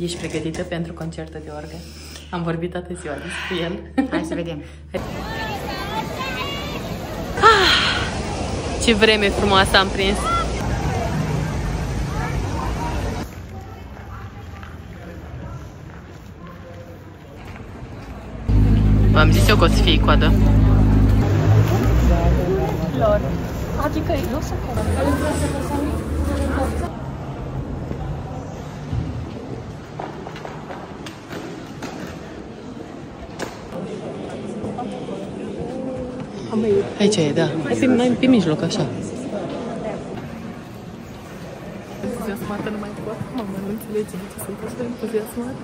Ești pregătită pentru concertul de orgă? Am vorbit toată ziua despre el. Hai să vedem. Ce vreme frumoasă am prins! V-am zis eu că o să fie coadă. Adică nu se aici e, da. Hai pe mijloc, așa. Entuziasmată nu mai pot. Mama nu înțelege ce sunt așa entuziasmată.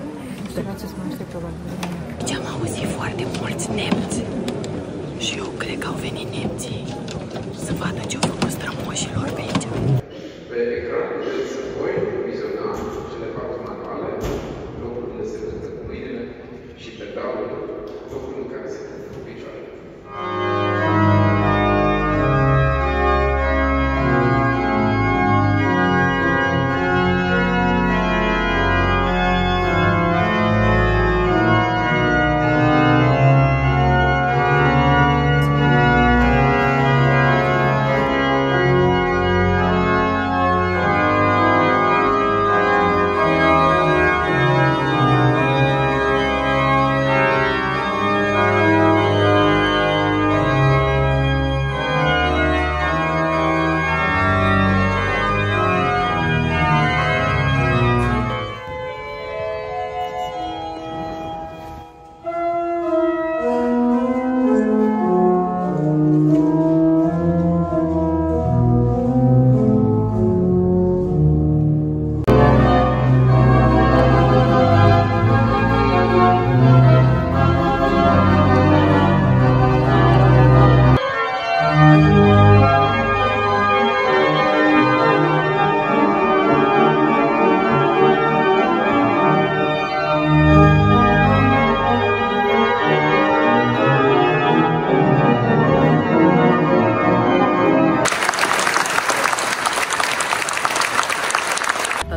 Sperați să mă aștept probabil. Ce am auzit foarte mulți nemți. Și eu cred că au venit nemții să vadă ce-au făcut strămoșilor pe aici. Pe ecran puteți să voi viziona cele 4 manuale, locul unde se vândă cu mâinile și pedalul, locul în care se vândă cu picioare.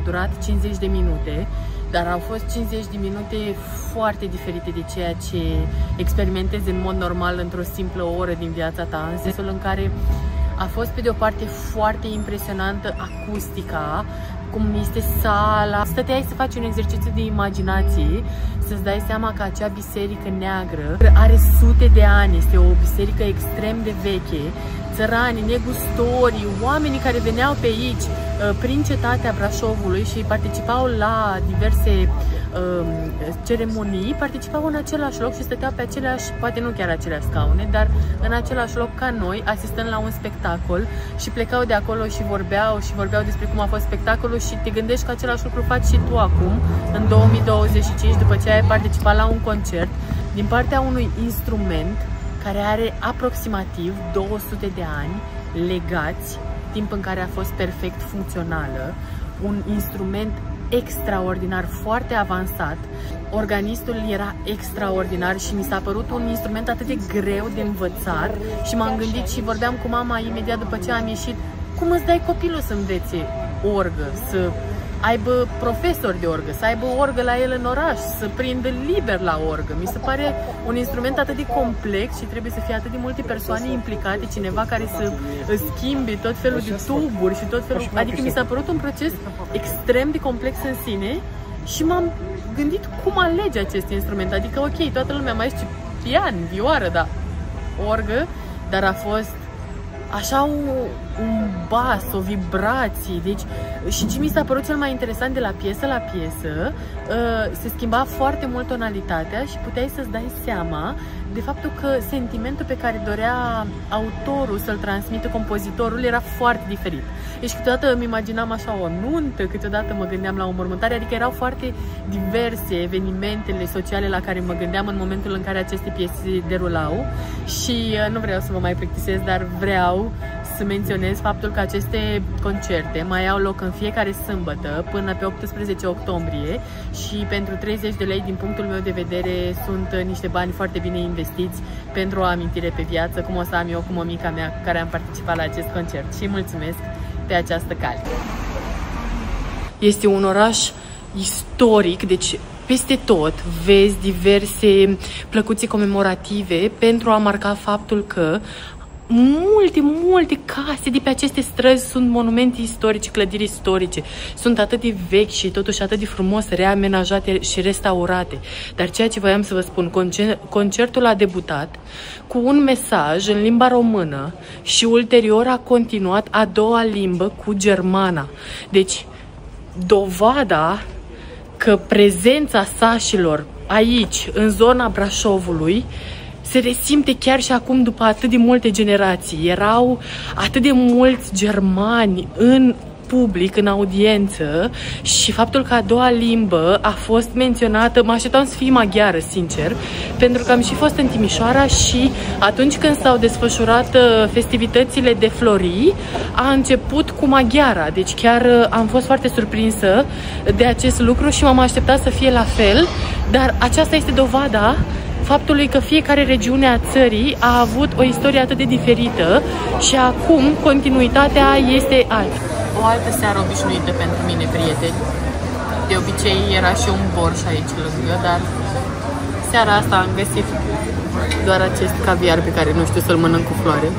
A durat 50 de minute, dar au fost 50 de minute foarte diferite de ceea ce experimentezi în mod normal într-o simplă oră din viața ta, în sensul în care a fost pe de o parte foarte impresionantă acustica, cum este sala. Stăteai să faci un exercițiu de imaginație, să-ți dai seama că acea biserică neagră are sute de ani, este o biserică extrem de veche. Țăranii, negustorii, oamenii care veneau pe aici prin cetatea Brașovului și participau la diverse ceremonii, participau în același loc și stăteau pe aceleași, poate nu chiar aceleași scaune, dar în același loc ca noi, asistând la un spectacol, și plecau de acolo și vorbeau despre cum a fost spectacolul și te gândești că același lucru faci și tu acum, în 2025, după ce ai participat la un concert, din partea unui instrument care are aproximativ 200 de ani legați, timp în care a fost perfect funcțională, un instrument extraordinar, foarte avansat. Organistul era extraordinar și mi s-a părut un instrument atât de greu de învățat și m-am gândit și vorbeam cu mama imediat după ce am ieșit, cum îți dai copilul să învețe orgă, să aibă profesori de orgă, să aibă orgă la el în oraș, să prindă liber la orgă. Mi se pare un instrument atât de complex și trebuie să fie atât de multe persoane implicate, cineva care să schimbe tot felul de tuburi și tot felul... Adică mi s-a părut un proces extrem de complex în sine și m-am gândit cum alege acest instrument. Adică, ok, toată lumea mai știe pian, vioară, dar orgă, dar a fost așa un bas, o vibrație, deci și ce mi s-a părut cel mai interesant de la piesă la piesă, se schimba foarte mult tonalitatea și puteai să-ți dai seama de faptul că sentimentul pe care dorea autorul să-l transmită compozitorul era foarte diferit. Deci câteodată îmi imaginam așa o nuntă, câteodată mă gândeam la o mormântare, adică erau foarte diverse evenimentele sociale la care mă gândeam în momentul în care aceste piese se derulau și nu vreau să mă mai plictisesc, dar vreau să menționez faptul că aceste concerte mai au loc în fiecare sâmbătă până pe 18 octombrie și pentru 30 de lei, din punctul meu de vedere, sunt niște bani foarte bine investiți pentru o amintire pe viață, cum o să am eu cu mămica mea care am participat la acest concert și mulțumesc pe această cale. Este un oraș istoric, deci peste tot vezi diverse plăcuțe comemorative pentru a marca faptul că multe case de pe aceste străzi sunt monumente istorice, clădiri istorice. Sunt atât de vechi și totuși atât de frumos reamenajate și restaurate. Dar ceea ce voiam să vă spun, concertul a debutat cu un mesaj în limba română și ulterior a continuat a doua limbă cu germana. Deci, dovada că prezența sașilor aici, în zona Brașovului, se resimte chiar și acum după atât de multe generații. Erau atât de mulți germani în public, în audiență și faptul că a doua limbă a fost menționată, mă așteptam să fie maghiară, sincer, pentru că am și fost în Timișoara și atunci când s-au desfășurat festivitățile de Florii, a început cu maghiara, deci chiar am fost foarte surprinsă de acest lucru și m-am așteptat să fie la fel, dar aceasta este dovada faptului că fiecare regiune a țării a avut o istorie atât de diferită și acum continuitatea este alta. O altă seară obișnuită pentru mine, prieteni. De obicei era și un borș aici lângă, dar seara asta am găsit doar acest caviar pe care nu știu să-l mănânc cu floare.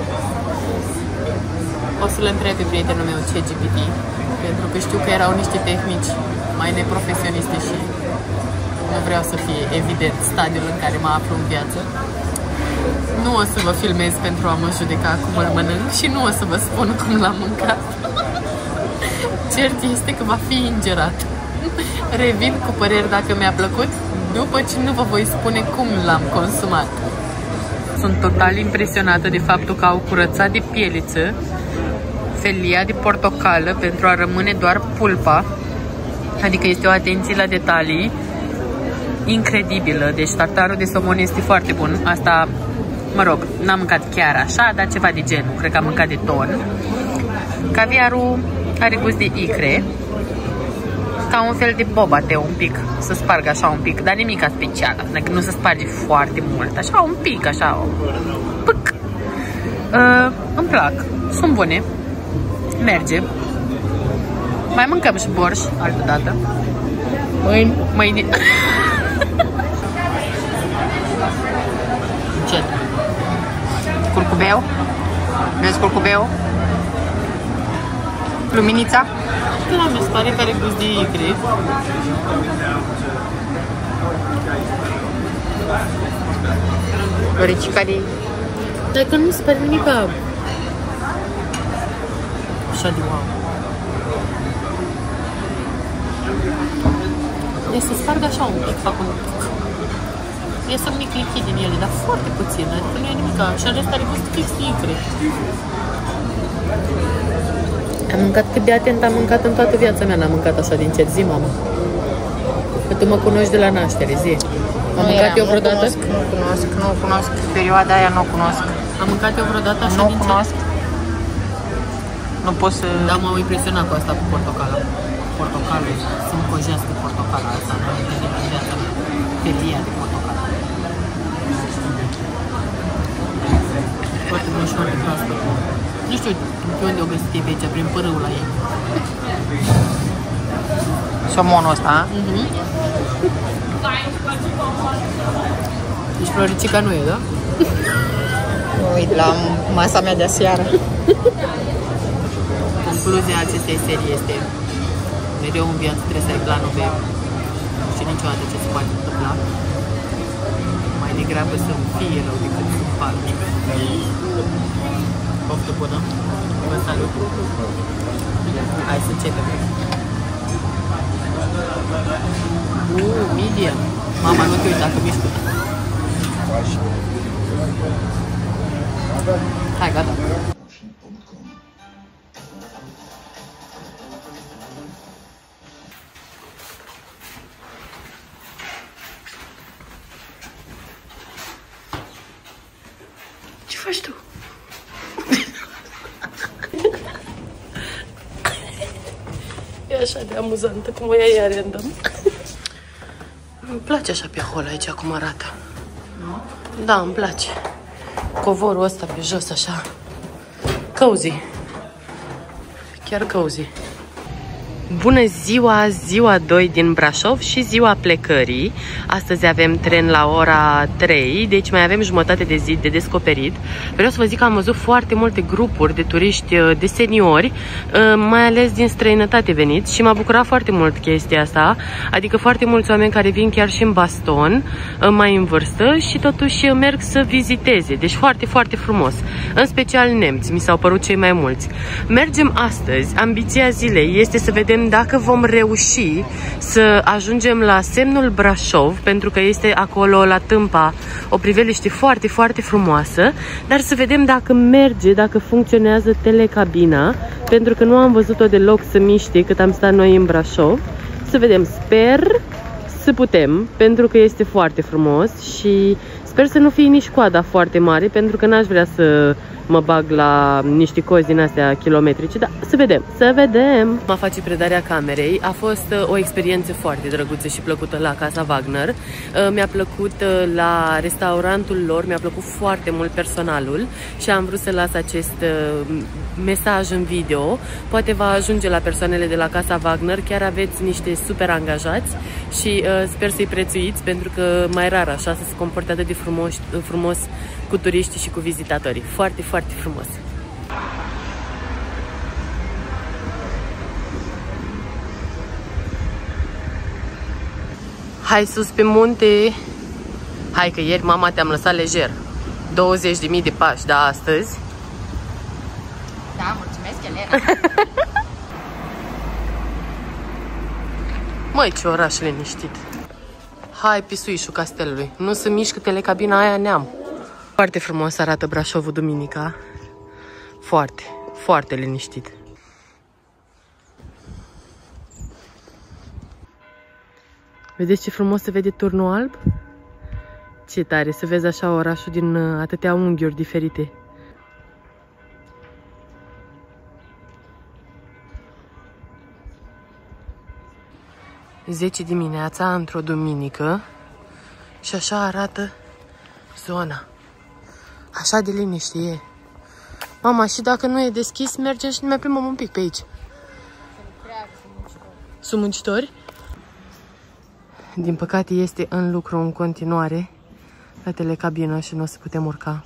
O să-l întreb pe prietenul meu ChatGPT, pentru că știu că erau niște tehnici mai neprofesioniste și nu vreau să fie evident stadiul în care mă aflu în viață. Nu o să vă filmez pentru a mă judeca cum îl mănânc și nu o să vă spun cum l-am mâncat. Cert este că va fi ingerat. Revin cu păreri dacă mi-a plăcut, după ce nu vă voi spune cum l-am consumat. Sunt total impresionată de faptul că au curățat de pieliță felia de portocală pentru a rămâne doar pulpa. Adică este o atenție la detalii incredibilă. Deci tartarul de somon este foarte bun. Asta, mă rog, n-am mâncat chiar așa, dar ceva de genul. Cred că am mâncat de ton. Caviarul are gust de icre, ca un fel de bobate, un pic, să spargă așa un pic, dar nimic special, nu se sparge foarte mult, așa un pic, așa, pâc. Îmi plac, sunt bune, merge. Mai mâncăm și borș, altă dată. Mâine. Încet. Curcubeu. Vezi curcubeu? Luminița? Da, mi se pare că are gust de icre. Loricica de... Dar că nu se pare nimic așa de wow. E să sparg așa un pic, fac un pic. Iese un mic lichid din ele, dar foarte puțin, adică nu e nimic. Și în rest are gust fix de icre. Am mâncat cât de atent am mâncat în toată viața mea, n-am mâncat așa din cer. Zi, mama. Că tu mă cunoști de la naștere, zi. Am mâncat eu vreodată? Nu cunosc. Perioada aia nu cunosc. Am mâncat eu vreodată așa din cer? Nu cunosc. Nu pot să... Da, m-am impresionat cu asta cu portocala. Portocalul, să-mi cojească portocala asta, nu am întâlnit în viața mea. Felia de portocală. Foarte bun și foarte proaspăt. Nu știu pe unde o găsit pe aici, prin pârâul la ei. Somonul ăsta, a? Deci floricica nu e, da? Uit la masa mea de aseară. Concluzia acestei serii este: mereu în viață trebuie să ai planul B și niciodată ce se poate întâmpla. Mai degrabă să-mi fie rău decât să-mi fac bine. Poftă bună! Vă salut! Hai să începem! Medium! Mama, nu te uita că mișcă! Hai, gata! Ce faci tu? E așa de amuzantă cum o ia ea random. Îmi place așa pe hol aici cum arată. Da, îmi place. Covorul ăsta pe jos așa. Cozy. Chiar cozy. Bună ziua, ziua 2 din Brașov și ziua plecării. Astăzi avem tren la ora 3, deci mai avem jumătate de zi de descoperit. Vreau să vă zic că am văzut foarte multe grupuri de turiști de seniori, mai ales din străinătate veniți, și m-a bucurat foarte mult chestia asta. Adică foarte mulți oameni care vin chiar și în baston, mai în vârstă, și totuși merg să viziteze. Deci foarte, foarte frumos. În special nemți, mi s-au părut cei mai mulți. Mergem astăzi, ambiția zilei este să vedem dacă vom reuși să ajungem la semnul Brașov, pentru că este acolo la Tâmpa o priveliște foarte, foarte frumoasă, dar să vedem dacă merge, dacă funcționează telecabina, pentru că nu am văzut-o deloc să miște cât am stat noi în Brașov. Să vedem, sper să putem, pentru că este foarte frumos și sper să nu fie nici coada foarte mare, pentru că n-aș vrea să mă bag la niște cozi din astea kilometrice, dar să vedem, să vedem. Mă face predarea camerei, a fost o experiență foarte drăguță și plăcută la Casa Wagner. Mi-a plăcut la restaurantul lor, mi-a plăcut foarte mult personalul și am vrut să las acest mesaj în video. Poate va ajunge la persoanele de la Casa Wagner, chiar aveți niște super angajați și sper să-i prețuiți, pentru că mai rar așa să se comporte atât de frumos cu turiștii și cu vizitatorii. Foarte, foarte frumos. Hai sus pe munte. Hai că ieri, mama, te-am lăsat lejer. 20.000 de pași, dar astăzi... Da, mulțumesc, Elena. Măi, ce oraș liniștit. Hai pe suișul castelului. Nu se mișcă telecabina aia, neam. Foarte frumos arată Brașovul duminica. Foarte, foarte liniștit. Vedeți ce frumos se vede Turnul Alb? Ce tare să vezi așa orașul din atâtea unghiuri diferite. Zece dimineața, într-o duminică, și așa arată zona. Așa de liniște e. Mama, și dacă nu e deschis, mergem și ne mai plimbăm un pic pe aici. Sunt muncitori? Din păcate este în lucru în continuare la telecabină și nu o să putem urca.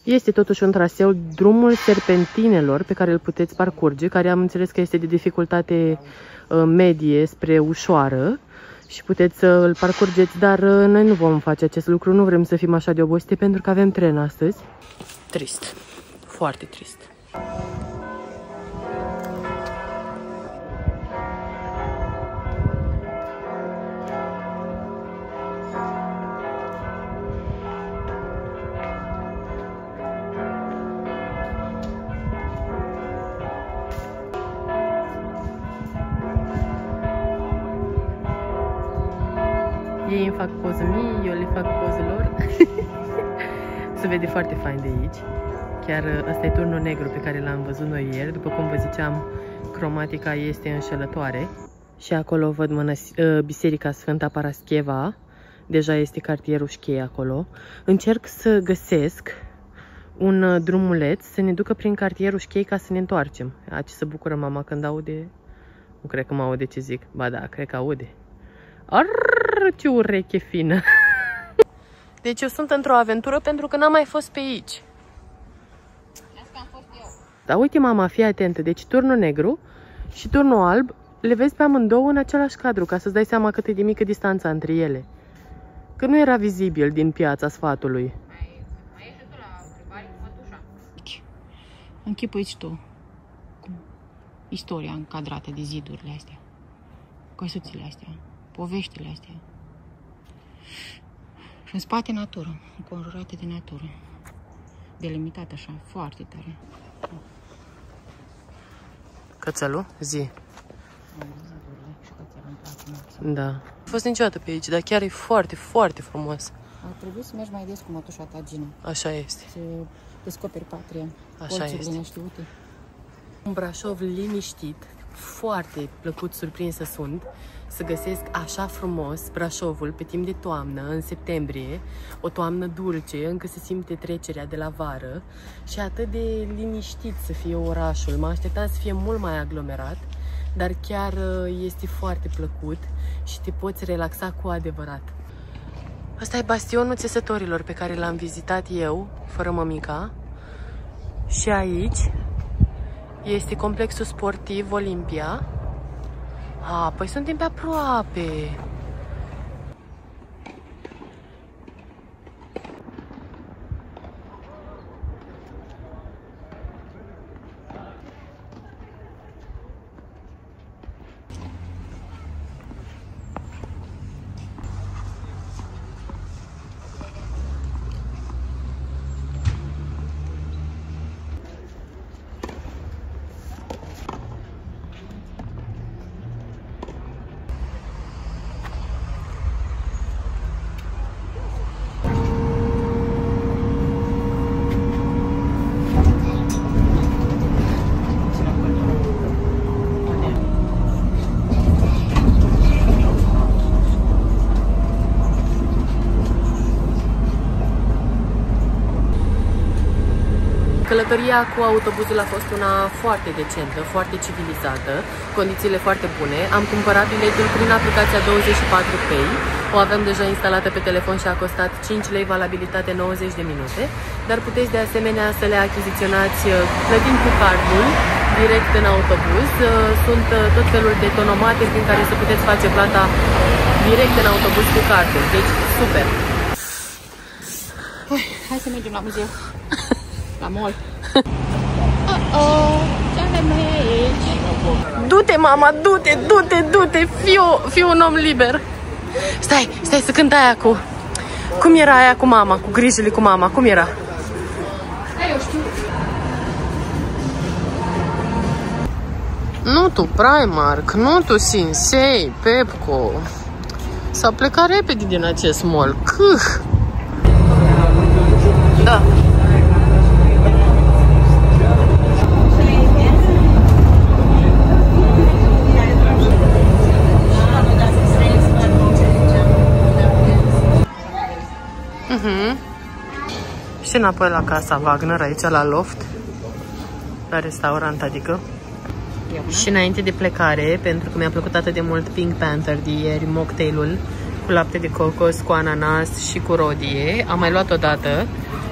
Este totuși un traseu, drumul serpentinelor pe care îl puteți parcurge, care am înțeles că este de dificultate medie spre ușoară și puteți să îl parcurgeți, dar noi nu vom face acest lucru, nu vrem să fim așa de obosite pentru că avem tren astăzi. Trist, foarte trist. Ei îmi fac poză mie, eu le fac poză lor. Se vede foarte fain de aici. Chiar ăsta e turnul negru pe care l-am văzut noi ieri. După cum vă ziceam, cromatica este înșelătoare. Și acolo văd Biserica Sfânta Parascheva. Deja este cartierul Șchei acolo. Încerc să găsesc un drumuleț să ne ducă prin cartierul Șchei ca să ne întoarcem. Ce se bucură mama când aude. Nu cred că mă aude ce zic. Ba da, cred că aude. Arrrr, ce ureche fină! Deci eu sunt într-o aventură pentru că n-am mai fost pe aici. Asta am fost eu. Dar uite mama, fii atentă. Deci turnul negru și turnul alb le vezi pe amândouă în același cadru, ca să-ți dai seama cât e de mică distanța între ele. Că nu era vizibil din Piața Sfatului. Mai ești tu la întrebare cu mătușa? Închipuiți tu istoria încadrată de zidurile astea, căsuțile astea, poveștile astea. Și în spate natură, înconjurate de natură. Delimitat așa, foarte tare. Cățelul? Zi. Da. Am fost niciodată pe aici, dar chiar e foarte, foarte frumos. Ar trebui să mergi mai des cu mătușa ta, Gina. Așa este. Să descoperi patria. Așa este. Neștiute. Un Brașov liniștit, foarte plăcut surprinsă sunt să găsesc așa frumos Brașovul pe timp de toamnă, în septembrie, o toamnă dulce, încă se simte trecerea de la vară și atât de liniștit să fie orașul. Mă așteptam să fie mult mai aglomerat, dar chiar este foarte plăcut și te poți relaxa cu adevărat. Asta e bastionul Țesătorilor pe care l-am vizitat eu, fără mămica, și aici este complexul sportiv Olimpia. Păi suntem pe aproape. Călătoria cu autobuzul a fost una foarte decentă, foarte civilizată, condițiile foarte bune. Am cumpărat biletul prin aplicația 24Pay. O avem deja instalată pe telefon și a costat 5 lei, valabilitate 90 de minute. Dar puteți de asemenea să le achiziționați plătind cu cardul direct în autobuz. Sunt tot felul de tonomate prin care să puteți face plata direct în autobuz cu cardul. Deci, super! Hai să mergem la muzeu. La mall. Ce avem noi aici? Du-te, mama, du-te, du-te, du-te, fii un om liber. Stai să cânt aia cu... Cum era aia cu mama, cu grijile cu mama, cum era? Eu știu. Nu tu Primark, nu tu Sinsei, Pepco. S-a plecat repede din acest mall. Da. Și înapoi la Casa Wagner, aici la loft, la restaurant, adică. Și înainte de plecare, pentru că mi-a plăcut atât de mult Pink Panther de ieri, mocktailul cu lapte de cocos, cu ananas și cu rodie, am mai luat o dată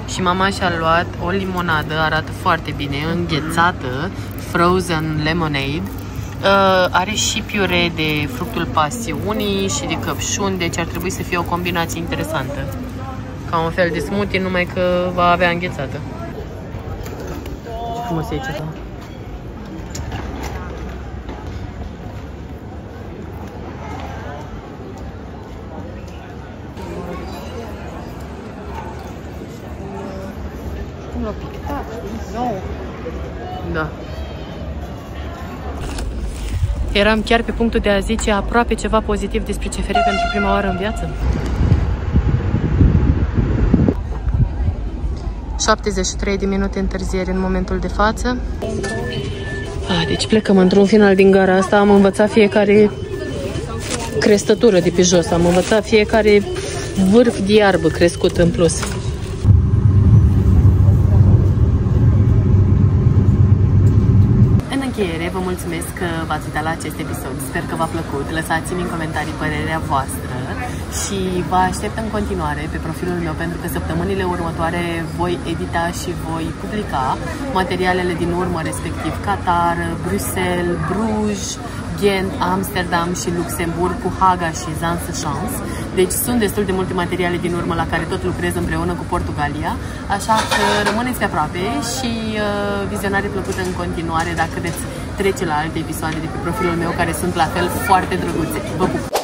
și mama și-a luat o limonadă, arată foarte bine, înghețată, frozen lemonade. Are și piure de fructul pasiunii și de căpșuni, deci ar trebui să fie o combinație interesantă. Ca un fel de smoothie, numai că va avea înghețată. Ce frumos e aici, da? Cum l-a pictat? Nou. Da. Eram chiar pe punctul de a zice aproape ceva pozitiv despre CFR pentru prima oară în viață. 73 de minute întârziere în momentul de față. Deci plecăm într-un final din gara asta. Am învățat fiecare crestătură de pe jos. Am învățat fiecare vârf de iarbă crescut în plus. Vă mulțumesc că v-ați uitat la acest episod. Sper că v-a plăcut. Lăsați-mi în comentarii părerea voastră și vă aștept în continuare pe profilul meu, pentru că săptămânile următoare voi edita și voi publica materialele din urmă, respectiv Qatar, Bruxelles, Bruges, Ghent, Amsterdam și Luxemburg, cu Haga și Zaanse-Schans. Deci sunt destul de multe materiale din urmă la care tot lucrez împreună cu Portugalia, așa că rămâneți pe aproape și vizionare plăcută în continuare dacă veți trece la alte episoade de pe profilul meu, care sunt la fel foarte drăguțe. Vă pup!